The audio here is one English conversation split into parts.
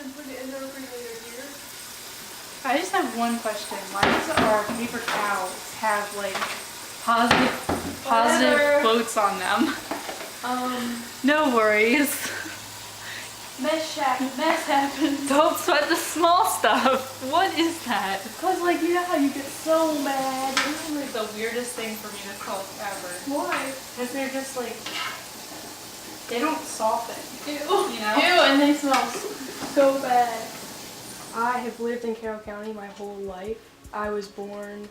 and put it in there for later here. I just have one question. Why does our paper towels have like positive quotes on them? No worries. Mess happens. Don't sweat the small stuff. What is that? Cause like you know how you get so mad. This is like the weirdest thing for me to cook ever. Why? Because they're just like, they don't soften. Ew. You know? Ew, and they smell so bad. I have lived in Carroll County my whole life. I was born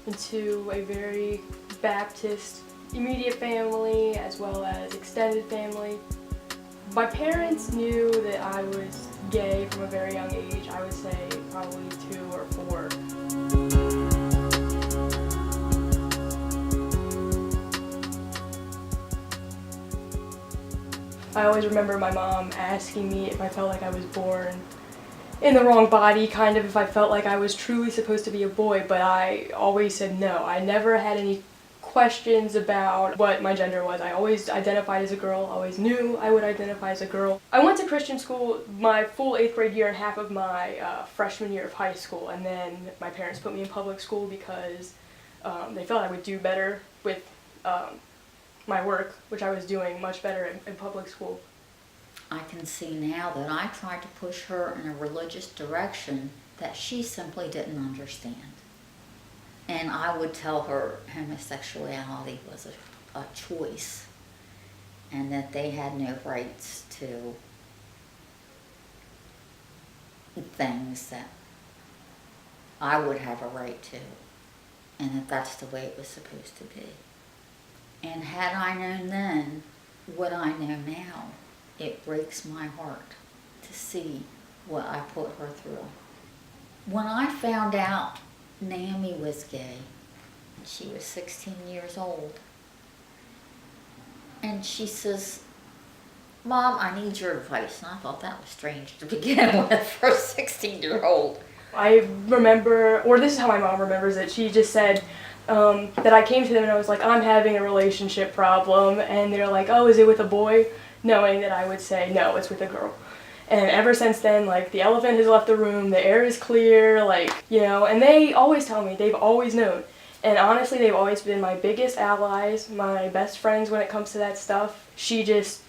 into a very Baptist immediate family as well as extended family. My parents knew that I was gay from a very young age. I would say probably 2 or 4. I always remember my mom asking me if I felt like I was born in the wrong body, kind of if I felt like I was truly supposed to be a boy, but I always said no. I never had any questions about what my gender was. I always identified as a girl, always knew I would identify as a girl. I went to Christian school my full 8th grade year and half of my freshman year of high school, and then my parents put me in public school because they felt I would do better with my work, which I was doing much better in public school. I can see now that I tried to push her in a religious direction that she simply didn't understand. And I would tell her homosexuality was a choice and that they had no rights to things that I would have a right to, and that that's the way it was supposed to be. And had I known then what I know now, it breaks my heart to see what I put her through. When I found out Naomi was gay, she was 16 years old, and she says, "Mom, I need your advice." And I thought that was strange to begin with for a 16-year-old. I remember, or this is how my mom remembers it, she just said that I came to them and I was like, "I'm having a relationship problem," and they're like, "Oh, is it with a boy?" Knowing that I would say, "No, it's with a girl." And ever since then, like, the elephant has left the room, the air is clear, like, you know, and they always tell me, they've always known. And honestly, they've always been my biggest allies, my best friends when it comes to that stuff. She just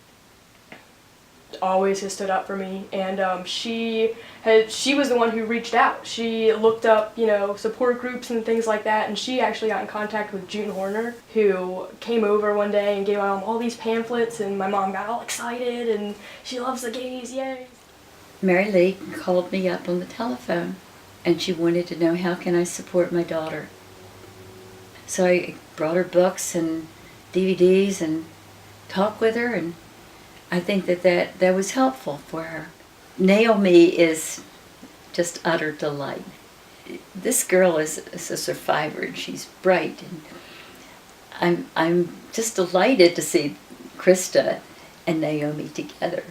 always has stood up for me, and she was the one who reached out. She looked up, you know, support groups and things like that, and she actually got in contact with June Horner, who came over one day and gave my mom all these pamphlets, and my mom got all excited, and she loves the gays, yay. Mary Lee called me up on the telephone, and she wanted to know how can I support my daughter. So I brought her books and DVDs and talked with her, and I think that was helpful for her. Naomi is just utter delight. This girl is a survivor, and she's bright, and I'm just delighted to see Krista and Naomi together.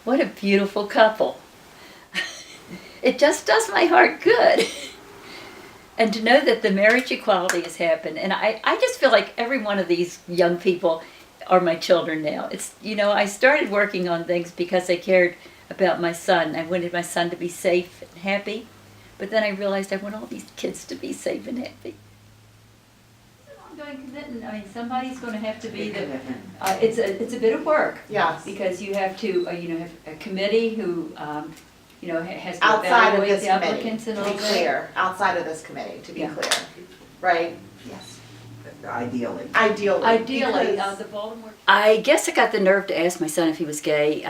What a beautiful couple. It just does my heart good. And to know that the marriage equality has happened, and I just feel like every one of these young people are my children now. It's, you know, I started working on things because I cared about my son. I wanted my son to be safe and happy, but then I realized I want all these kids to be safe and happy. It's an ongoing commitment. I mean, somebody's going to have to be the. It's a bit of work. Yes. Because you have to, have a committee who, has to Outside of evaluate this the committee, applicants and all to be that. clear, outside of this committee, to be Yeah. clear, right? Yes. Ideally. Ideally. The Baltimore. I guess I got the nerve to ask my son if he was gay,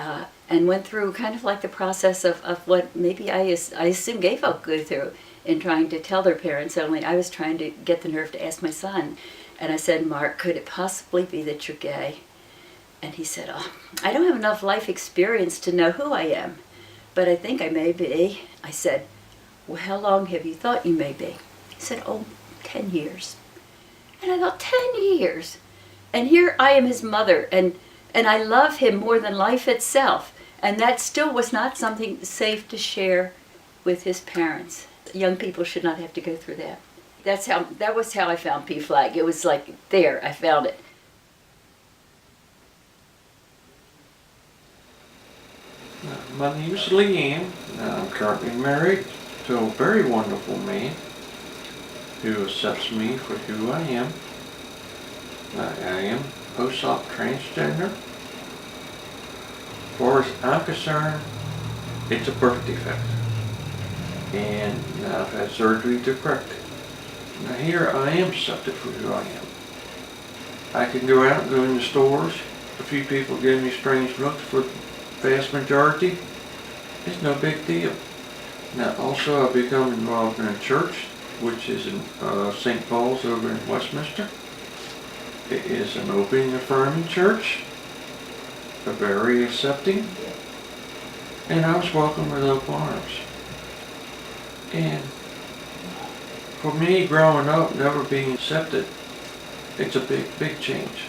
and went through kind of like the process of what maybe I assume gay folk go through in trying to tell their parents, only I was trying to get the nerve to ask my son. And I said, "Mark, could it possibly be that you're gay?" And he said, "Oh, I don't have enough life experience to know who I am, but I think I may be." I said, "Well, how long have you thought you may be?" He said, 10 years. And I thought, 10 years? And here I am his mother, and I love him more than life itself. And that still was not something safe to share with his parents. Young people should not have to go through that. That was how I found PFLAG. It was like, there, I found it. My name is Leanne. I'm currently married to a very wonderful man who accepts me for who I am. I am post-op transgender. As far as I'm concerned, it's a birth defect. And I've had surgery to correct it. Now here I am accepted for who I am. I can go out and go in the stores. A few people give me strange looks for the vast majority. It's no big deal. Now also I've become involved in a church, which is in St. Paul's over in Westminster. It is an open and affirming church, a very accepting, and I was welcomed with open arms. And for me, growing up, never being accepted, it's a big change.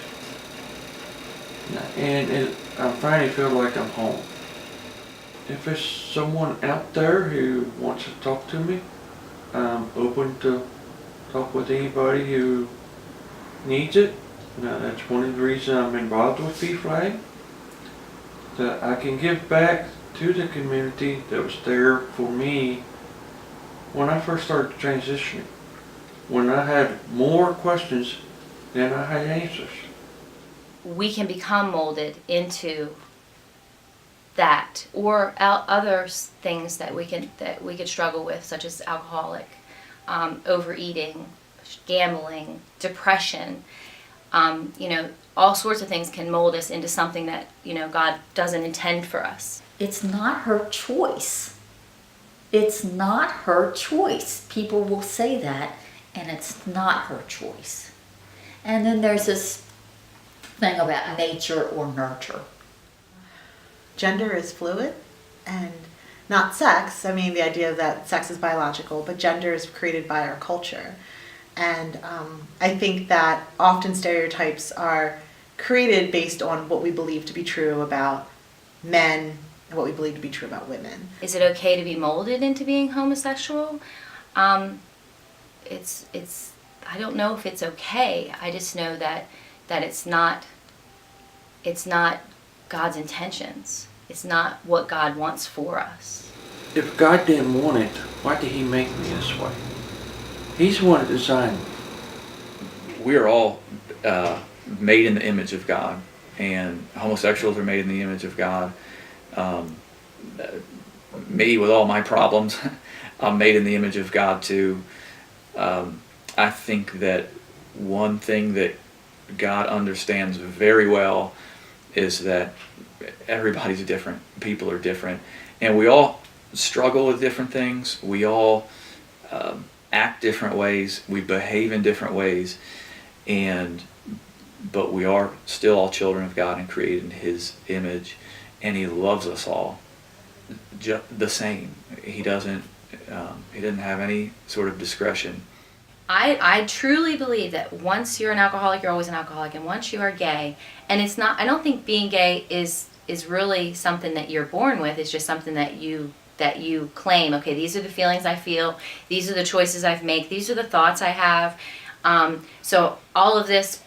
And I finally feel like I'm home. If there's someone out there who wants to talk to me, I'm open to talk with anybody who needs it. Now, that's one of the reasons I'm involved with PFLAG, that I can give back to the community that was there for me when I first started transitioning, when I had more questions than I had answers. We can become molded into that, or other things that we could struggle with, such as alcoholic, overeating, gambling, depression. All sorts of things can mold us into something that God doesn't intend for us. It's not her choice. It's not her choice. People will say that, and it's not her choice. And then there's this thing about nature or nurture. Gender is fluid and not sex. I mean, the idea that sex is biological, but gender is created by our culture. And I think that often stereotypes are created based on what we believe to be true about men and what we believe to be true about women. Is it okay to be molded into being homosexual? It's I don't know if it's okay. I just know that it's not God's intentions. It's not what God wants for us. If God didn't want it, why did He make me this way? He's the one that designed me. We are all made in the image of God, and homosexuals are made in the image of God. Me, with all my problems, I'm made in the image of God too. I think that one thing that God understands very well is that everybody's different, people are different, and we all struggle with different things. We all act different ways, we behave in different ways, but we are still all children of God and created in His image, and He loves us all the same. He doesn't have any sort of discretion. I truly believe that once you're an alcoholic, you're always an alcoholic, and once you are gay, and it's not, I don't think being gay is really something that you're born with. It's just something that you claim. Okay, these are the feelings I feel, these are the choices I've made, these are the thoughts I have. So all of this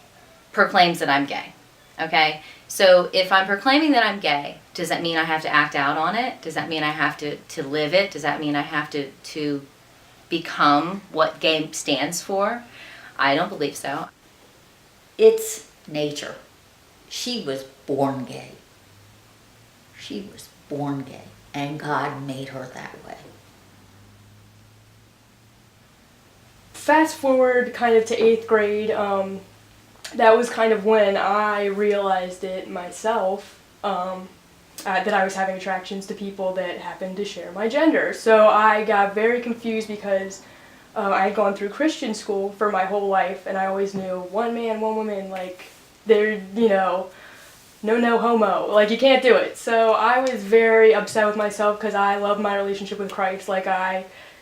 proclaims that I'm gay. Okay, so if I'm proclaiming that I'm gay, does that mean I have to act out on it? Does that mean I have to live it? Does that mean I have to become what gay stands for? I don't believe so. It's nature. She was born gay. She was born gay, and God made her that way. Fast forward kind of to 8th grade, that was kind of when I realized it myself, that I was having attractions to people that happened to share my gender. So I got very confused because I had gone through Christian school for my whole life, and I always knew one man, one woman, like, they're, no homo, like, you can't do it. So I was very upset with myself because I love my relationship with Christ. Like,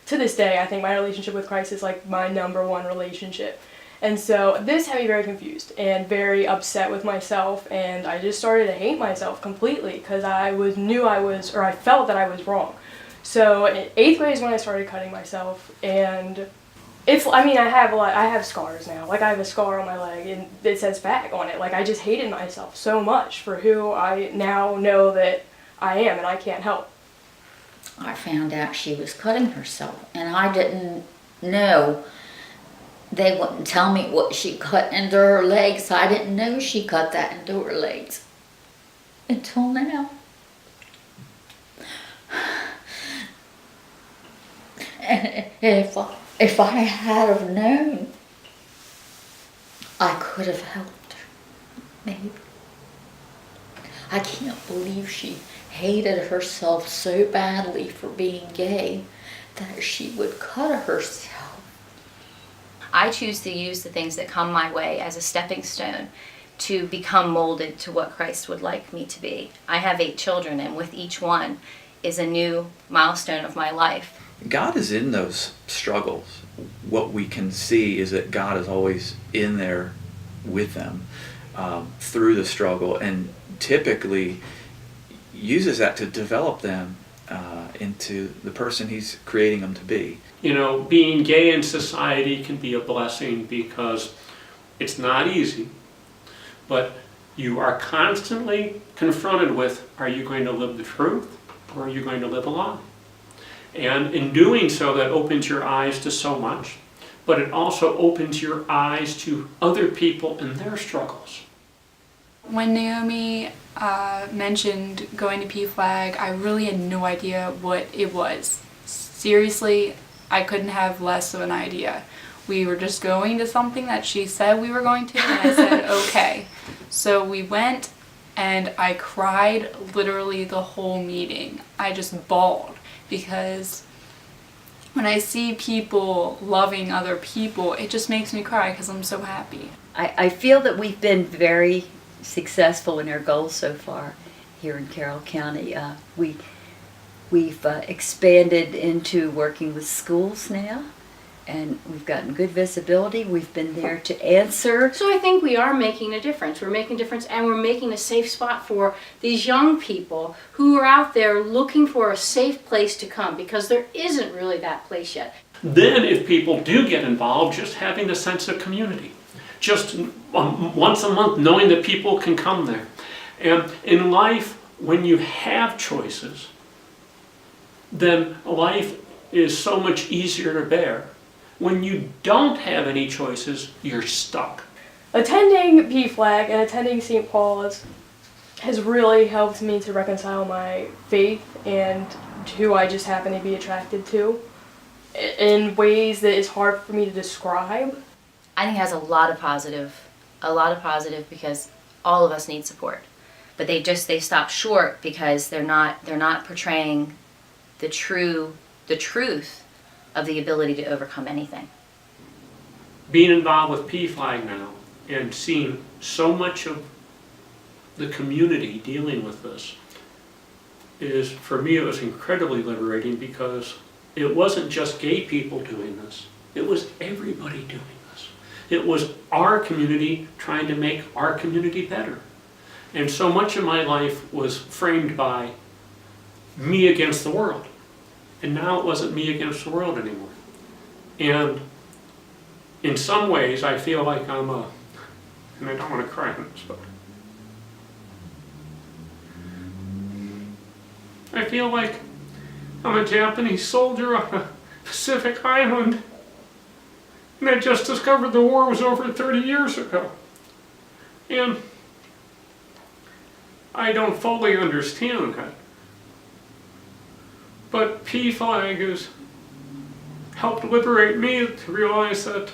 to this day, I think my relationship with Christ is like my #1 relationship. And so this had me very confused and very upset with myself, and I just started to hate myself completely because I felt that I was wrong. So in 8th grade is when I started cutting myself, and I have scars now. Like, I have a scar on my leg and it says FAG on it. Like, I just hated myself so much for who I now know that I am and I can't help. I found out she was cutting herself, and I didn't know. They wouldn't tell me what she cut into her legs. I didn't know she cut that into her legs until now. And if I had have known, I could have helped her, maybe. I can't believe she hated herself so badly for being gay that she would cut herself. I choose to use the things that come my way as a stepping stone to become molded to what Christ would like me to be. I have 8 children, and with each one is a new milestone of my life. God is in those struggles. What we can see is that God is always in there with them through the struggle, and typically uses that to develop them into the person He's creating them to be. You know, being gay in society can be a blessing because it's not easy, but you are constantly confronted with, are you going to live the truth or are you going to live a lie? And in doing so, that opens your eyes to so much, but it also opens your eyes to other people and their struggles. When Naomi mentioned going to PFLAG, I really had no idea what it was. Seriously, I couldn't have less of an idea. We were just going to something that she said we were going to, and I said, okay. So we went, and I cried literally the whole meeting. I just bawled, because when I see people loving other people, it just makes me cry because I'm so happy. I feel that we've been very successful in our goals so far here in Carroll County. We've expanded into working with schools now, and we've gotten good visibility. We've been there to answer. So I think we are making a difference. We're making a difference, and we're making a safe spot for these young people who are out there looking for a safe place to come, because there isn't really that place yet. Then if people do get involved, just having a sense of community. Just once a month knowing that people can come there. And in life, when you have choices, then life is so much easier to bear. When you don't have any choices, you're stuck. Attending PFLAG and attending St. Paul's has really helped me to reconcile my faith and who I just happen to be attracted to in ways that is hard for me to describe. I think it has a lot of positive because all of us need support. But they stop short because they're not portraying the truth of the ability to overcome anything. Being involved with PFLAG now and seeing so much of the community dealing with this is, for me, it was incredibly liberating, because it wasn't just gay people doing this. It was everybody doing this. It was our community trying to make our community better. And so much of my life was framed by me against the world. And now it wasn't me against the world anymore. And in some ways, I feel like I'm and I don't want to cry on this, but I feel like I'm a Japanese soldier on a Pacific island, and I just discovered the war was over 30 years ago. And I don't fully understand that. But PFLAG has helped liberate me to realize that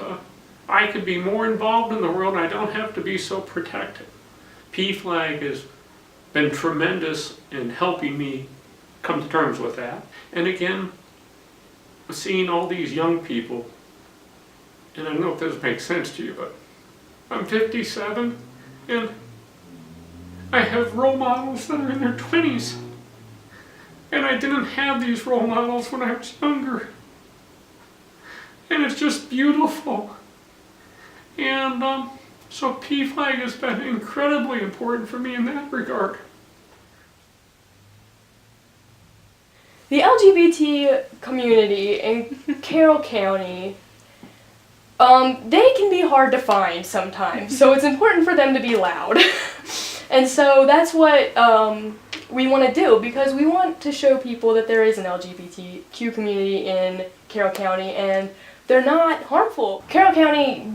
I could be more involved in the world and I don't have to be so protected. PFLAG has been tremendous in helping me come to terms with that. And again, seeing all these young people, and I don't know if this makes sense to you, but I'm 57 and I have role models that are in their 20s. And I didn't have these role models when I was younger. And it's just beautiful. And so PFLAG has been incredibly important for me in that regard. The LGBT community in Carroll County, they can be hard to find sometimes, so it's important for them to be loud. And so that's what we want to do, because we want to show people that there is an LGBTQ community in Carroll County and they're not harmful. Carroll County,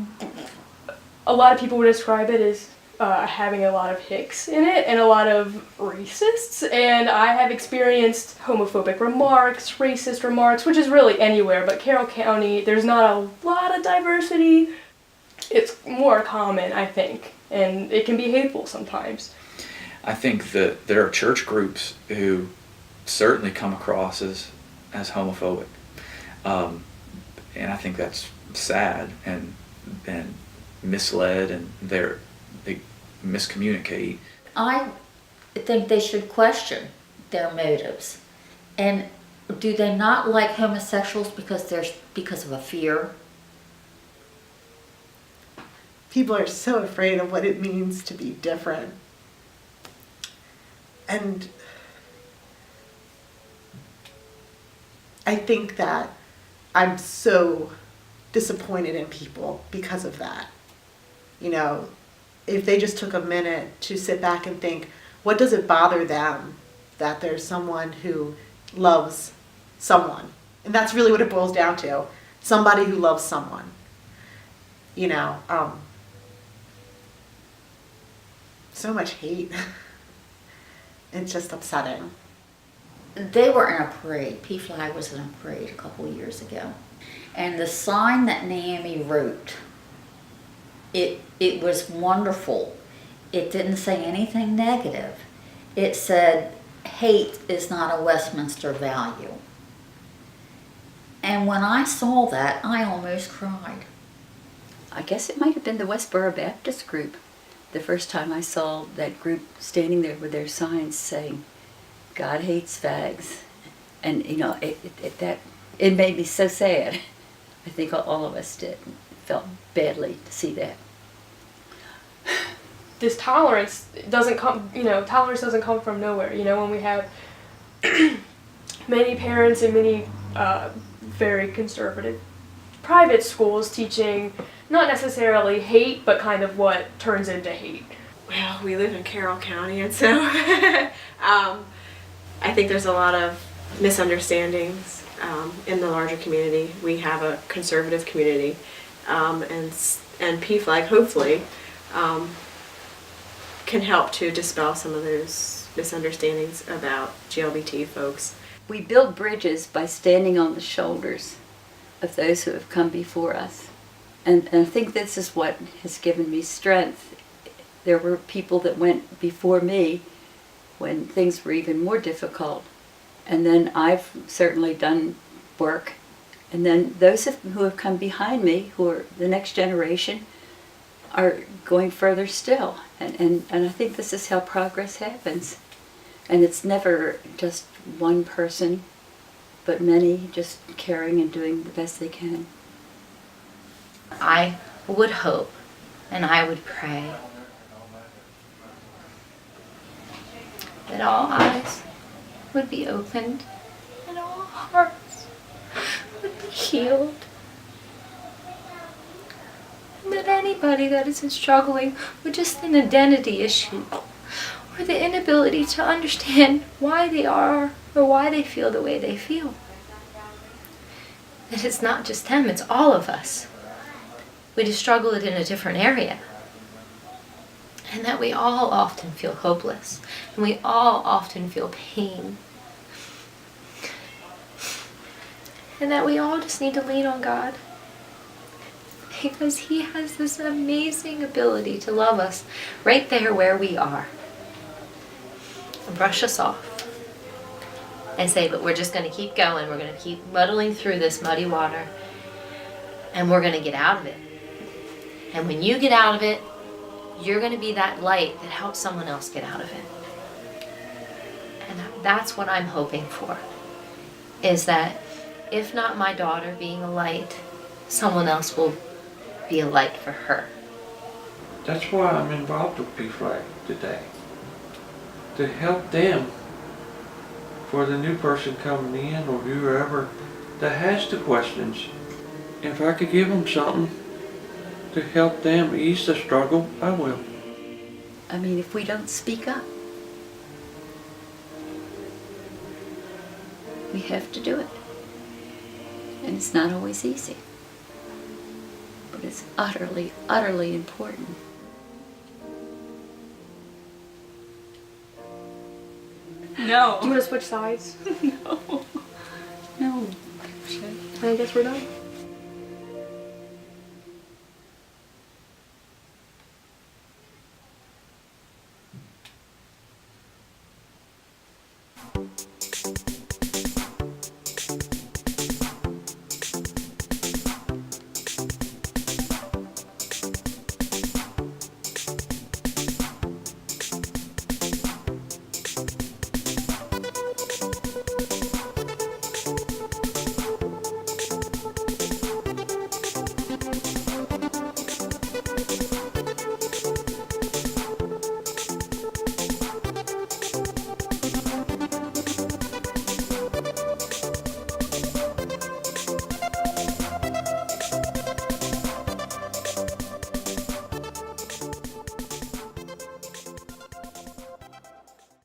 a lot of people would describe it as having a lot of hicks in it and a lot of racists, and I have experienced homophobic remarks, racist remarks, which is really anywhere, but Carroll County, there's not a lot of diversity. It's more common, I think, and it can be hateful sometimes. I think that there are church groups who certainly come across as homophobic, and I think that's sad and misled, and they miscommunicate. I think they should question their motives. And do they not like homosexuals because of a fear? People are so afraid of what it means to be different. And I think that I'm so disappointed in people because of that. You know, if they just took a minute to sit back and think, what does it bother them that there's someone who loves someone? And that's really what it boils down to. Somebody who loves someone. You know, so much hate. It's just upsetting. They were in a parade. PFLAG was in a parade a couple of years ago. And the sign that Naomi wrote, it was wonderful. It didn't say anything negative. It said, hate is not a Westminster value. And when I saw that, I almost cried. I guess it might have been the Westboro Baptist group. The first time I saw that group standing there with their signs saying, God hates fags. And, you know, it made me so sad. I think all of us did. Felt badly to see that. This tolerance doesn't come, tolerance doesn't come from nowhere. You know, when we have many parents in many very conservative private schools teaching not necessarily hate, but kind of what turns into hate. Well, we live in Carroll County, and so I think there's a lot of misunderstandings in the larger community. We have a conservative community, and PFLAG hopefully can help to dispel some of those misunderstandings about GLBT folks. We build bridges by standing on the shoulders of those who have come before us. And I think this is what has given me strength. There were people that went before me when things were even more difficult. And then I've certainly done work. And then those who have come behind me, who are the next generation, are going further still. And I think this is how progress happens. And it's never just one person, but many just caring and doing the best they can. I would hope and I would pray that all eyes would be opened and all hearts would be healed. And that anybody that is struggling with just an identity issue or the inability to understand why they are or why they feel the way they feel, that it's not just them, it's all of us. We just struggle it in a different area. And that we all often feel hopeless. And we all often feel pain. And that we all just need to lean on God. Because He has this amazing ability to love us right there where we are. And brush us off. And say, but we're just going to keep going. We're going to keep muddling through this muddy water. And we're going to get out of it. And when you get out of it, you're going to be that light that helps someone else get out of it. And that's what I'm hoping for. Is that if not my daughter being a light, someone else will be a light for her. That's why I'm involved with PFLAG today. To help them, for the new person coming in or whoever that has the questions. If I could give them something to help them ease the struggle, I will. I mean, if we don't speak up, We have to do it. And it's not always easy. But it's utterly, utterly important. No. Do you want to switch sides? No. I guess we're done.